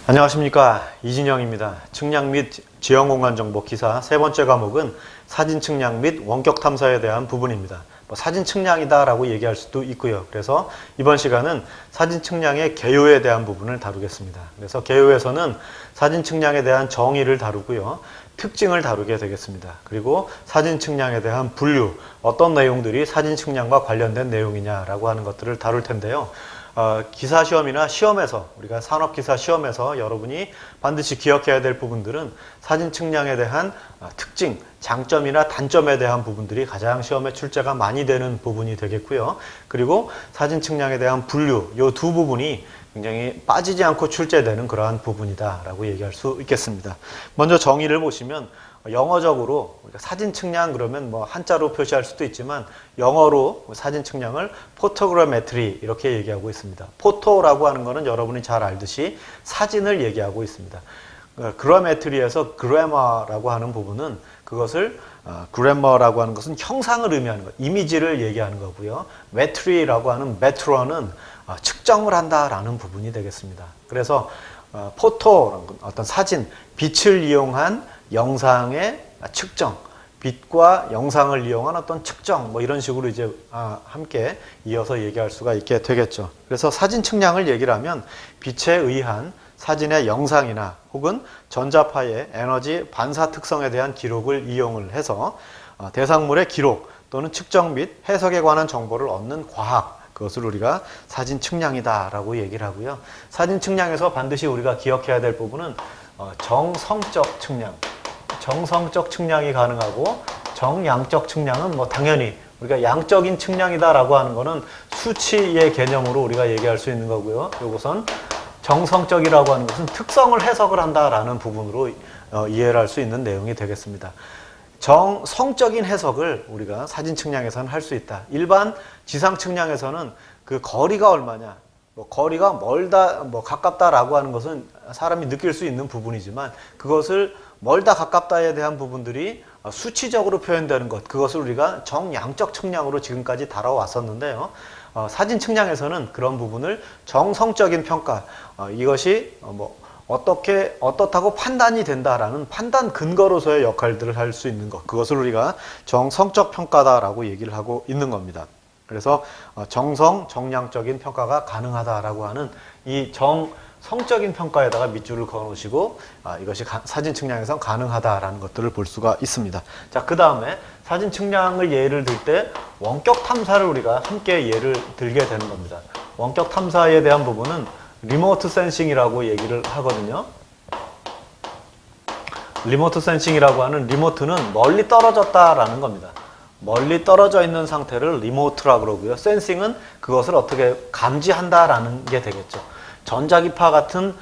안녕하십니까, 이진영입니다. 측량 및 지형공간 정보 기사 세 번째 과목은 사진 측량 및 원격 탐사에 대한 부분입니다. 사진 측량이다 라고 얘기할 수도 있고요. 그래서 이번 시간은 사진 측량의 개요에 대한 부분을 다루겠습니다. 그래서 개요에서는 사진 측량에 대한 정의를 다루고요, 특징을 다루게 되겠습니다. 그리고 사진 측량에 대한 분류, 어떤 내용들이 사진 측량과 관련된 내용이냐라고 하는 것들을 다룰 텐데요. 기사 시험이나 시험에서, 우리가 산업기사 시험에서 여러분이 반드시 기억해야 될 부분들은 사진 측량에 대한 특징, 장점이나 단점에 대한 부분들이 가장 시험에 출제가 많이 되는 부분이 되겠고요. 그리고 사진 측량에 대한 분류, 이 두 부분이 굉장히 빠지지 않고 출제되는 그러한 부분이다라고 얘기할 수 있겠습니다. 먼저 정의를 보시면, 영어적으로 우리가 사진 측량 그러면 한자로 표시할 수도 있지만 영어로 사진 측량을 포토그래메트리 이렇게 얘기하고 있습니다. 포토라고 하는 것은 여러분이 잘 알듯이 사진을 얘기하고 있습니다. 그래메트리에서 그래머라고 하는 부분은 그것을 그래머라고 하는 것은 형상을 의미하는 것, 이미지를 얘기하는 거고요. 메트리라고 하는 메트로는 측정을 한다라는 부분이 되겠습니다. 그래서 포토라는 건 어떤 사진, 빛을 이용한 영상의 측정, 빛과 영상을 이용한 어떤 측정, 이런 식으로 이제 함께 이어서 얘기할 수가 있게 되겠죠. 그래서 사진 측량을 얘기를 하면 빛에 의한 사진의 영상이나 혹은 전자파의 에너지 반사 특성에 대한 기록을 이용을 해서 대상물의 기록 또는 측정 및 해석에 관한 정보를 얻는 과학, 그것을 우리가 사진 측량이다 라고 얘기를 하고요. 사진 측량에서 반드시 우리가 기억해야 될 부분은 정성적 측량, 정성적 측량이 가능하고 정량적 측량은 당연히 우리가 양적인 측량이다 라고 하는 거는 수치의 개념으로 우리가 얘기할 수 있는 거고요. 요것은 정성적이라고 하는 것은 특성을 해석을 한다라는 부분으로 이해를 할 수 있는 내용이 되겠습니다. 정성적인 해석을 우리가 사진 측량에서는 할 수 있다. 일반 지상 측량에서는 그 거리가 얼마냐, 거리가 멀다, 가깝다라고 하는 것은 사람이 느낄 수 있는 부분이지만 그것을 멀다 가깝다에 대한 부분들이 수치적으로 표현되는 것, 그것을 우리가 정량적 측량으로 지금까지 다뤄왔었는데요. 사진 측량에서는 그런 부분을 정성적인 평가, 이것이 어떻다고 판단이 된다라는 판단 근거로서의 역할들을 할 수 있는 것, 그것을 우리가 정성적 평가다라고 얘기를 하고 있는 겁니다. 그래서 정량적인 평가가 가능하다라고 하는 이 정성적인 평가에다가 밑줄을 그어 놓으시고 이것이 사진 측량에선 가능하다라는 것들을 볼 수가 있습니다. 자, 그 다음에 사진 측량을 예를 들 때 원격 탐사를 우리가 함께 예를 들게 되는 겁니다. 원격 탐사에 대한 부분은 리모트 센싱이라고 얘기를 하거든요. 리모트 센싱이라고 하는, 리모트는 멀리 떨어졌다라는 겁니다. 멀리 떨어져 있는 상태를 리모트라고 그러고요. 센싱은 그것을 어떻게 감지한다라는 게 되겠죠. 전자기파 같은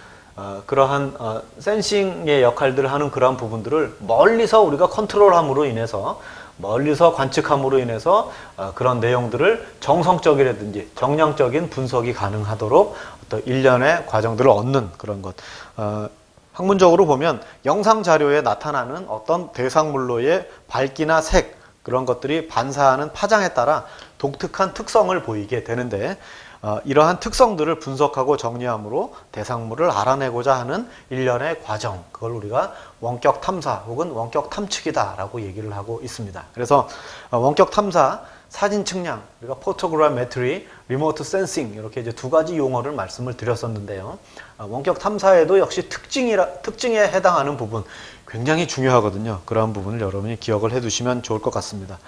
그러한 센싱의 역할들을 하는 그러한 부분들을 멀리서 우리가 컨트롤함으로 인해서, 멀리서 관측함으로 인해서 그런 내용들을 정성적이라든지 정량적인 분석이 가능하도록 어떤 일련의 과정들을 얻는 그런 것. 학문적으로 보면 영상 자료에 나타나는 어떤 대상물로의 밝기나 색, 그런 것들이 반사하는 파장에 따라 독특한 특성을 보이게 되는데, 이러한 특성들을 분석하고 정리함으로 대상물을 알아내고자 하는 일련의 과정, 그걸 우리가 원격 탐사 혹은 원격 탐측이다 라고 얘기를 하고 있습니다. 그래서 원격 탐사, 사진 측량, 우리가 포토그래메트리, 리모트 센싱, 이렇게 이제 두 가지 용어를 말씀을 드렸었는데요. 원격 탐사에도 역시 특징에 해당하는 부분 굉장히 중요하거든요. 그러한 부분을 여러분이 기억을 해 두시면 좋을 것 같습니다.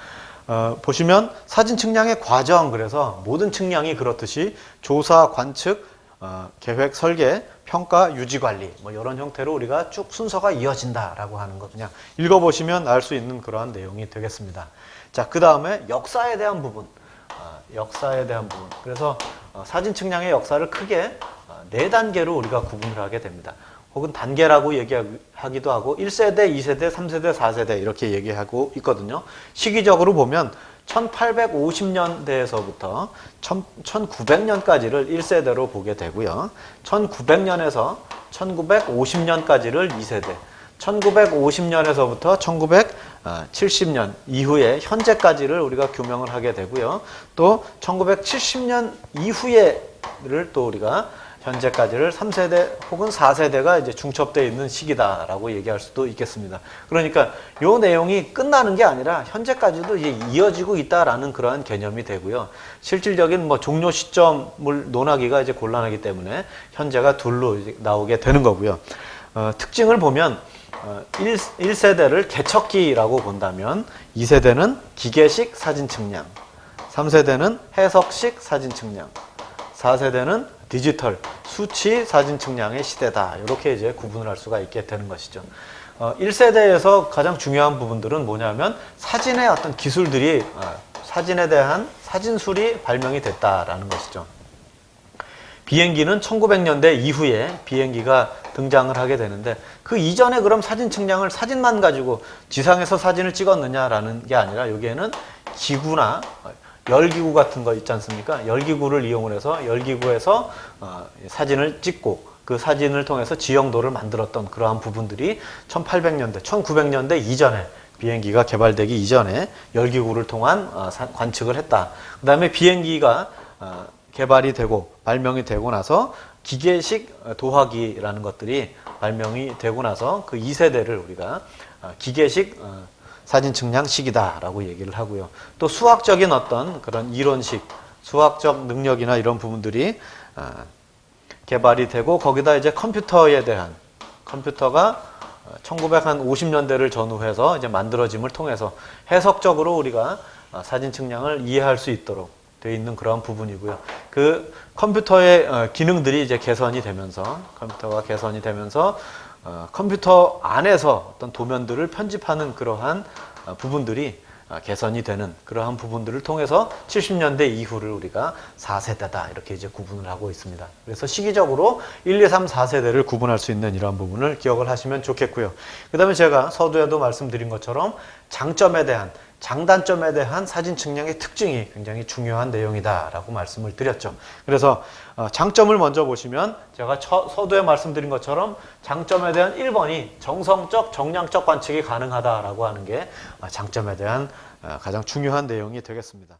보시면 사진 측량의 과정, 그래서 모든 측량이 그렇듯이 조사, 관측, 계획, 설계, 평가, 유지, 관리, 이런 형태로 우리가 쭉 순서가 이어진다라고 하는 것, 그냥 읽어보시면 알 수 있는 그러한 내용이 되겠습니다. 자, 그 다음에 역사에 대한 부분, 역사에 대한 부분. 그래서 사진 측량의 역사를 크게 4단계로 우리가 구분을 하게 됩니다. 혹은 단계라고 얘기하기도 하고 1세대, 2세대, 3세대, 4세대 이렇게 얘기하고 있거든요. 시기적으로 보면 1850년대에서부터 1900년까지를 1세대로 보게 되고요. 1900년에서 1950년까지를 2세대, 1950년에서부터 1970년 이후에 현재까지를 우리가 규명을 하게 되고요. 또 1970년 이후에를 또 우리가 현재까지를 3세대 혹은 4세대가 이제 중첩되어 있는 시기다라고 얘기할 수도 있겠습니다. 그러니까 요 내용이 끝나는 게 아니라 현재까지도 이제 이어지고 있다라는 그러한 개념이 되고요. 실질적인 뭐 종료 시점을 논하기가 이제 곤란하기 때문에 현재가 둘로 이제 나오게 되는 거고요. 특징을 보면 1세대를 개척기라고 본다면 2세대는 기계식 사진 측량, 3세대는 해석식 사진 측량, 4세대는 디지털 수치 사진 측량의 시대다. 이렇게 이제 구분을 할 수가 있게 되는 것이죠. 1세대에서 가장 중요한 부분들은 뭐냐면 사진의 어떤 기술들이 사진에 대한 사진술이 발명이 됐다라는 것이죠. 비행기는 1900년대 이후에 비행기가 등장을 하게 되는데 그 이전에 그럼 사진 측량을 사진만 가지고 지상에서 사진을 찍었느냐라는 게 아니라 여기에는 기구나 열기구 같은 거 있지 않습니까? 열기구를 이용을 해서 열기구에서 사진을 찍고 그 사진을 통해서 지형도를 만들었던 그러한 부분들이 1800년대, 1900년대 이전에 비행기가 개발되기 이전에 열기구를 통한 관측을 했다. 그 다음에 비행기가 개발이 되고 발명이 되고 나서 기계식 도화기라는 것들이 발명이 되고 나서 그 2세대를 우리가 기계식 사진 측량 시기다라고 얘기를 하고요. 또 수학적인 어떤 그런 이론식, 수학적 능력이나 이런 부분들이 개발이 되고 거기다 이제 컴퓨터에 대한 컴퓨터가 1950년대를 전후해서 이제 만들어짐을 통해서 해석적으로 우리가 사진 측량을 이해할 수 있도록 되어 있는 그런 부분이고요. 그 컴퓨터의 기능들이 이제 개선이 되면서 컴퓨터가 개선이 되면서 컴퓨터 안에서 어떤 도면들을 편집하는 그러한 부분들이 개선이 되는 그러한 부분들을 통해서 70년대 이후를 우리가 4세대다 이렇게 이제 구분을 하고 있습니다. 그래서 시기적으로 1, 2, 3, 4세대를 구분할 수 있는 이러한 부분을 기억을 하시면 좋겠고요. 그 다음에 제가 서두에도 말씀드린 것처럼 장점에 대한 장단점에 대한 사진 측량의 특징이 굉장히 중요한 내용이다라고 말씀을 드렸죠. 그래서 장점을 먼저 보시면 제가 서두에 말씀드린 것처럼 장점에 대한 1번이 정성적, 정량적 관측이 가능하다라고 하는 게 장점에 대한 가장 중요한 내용이 되겠습니다.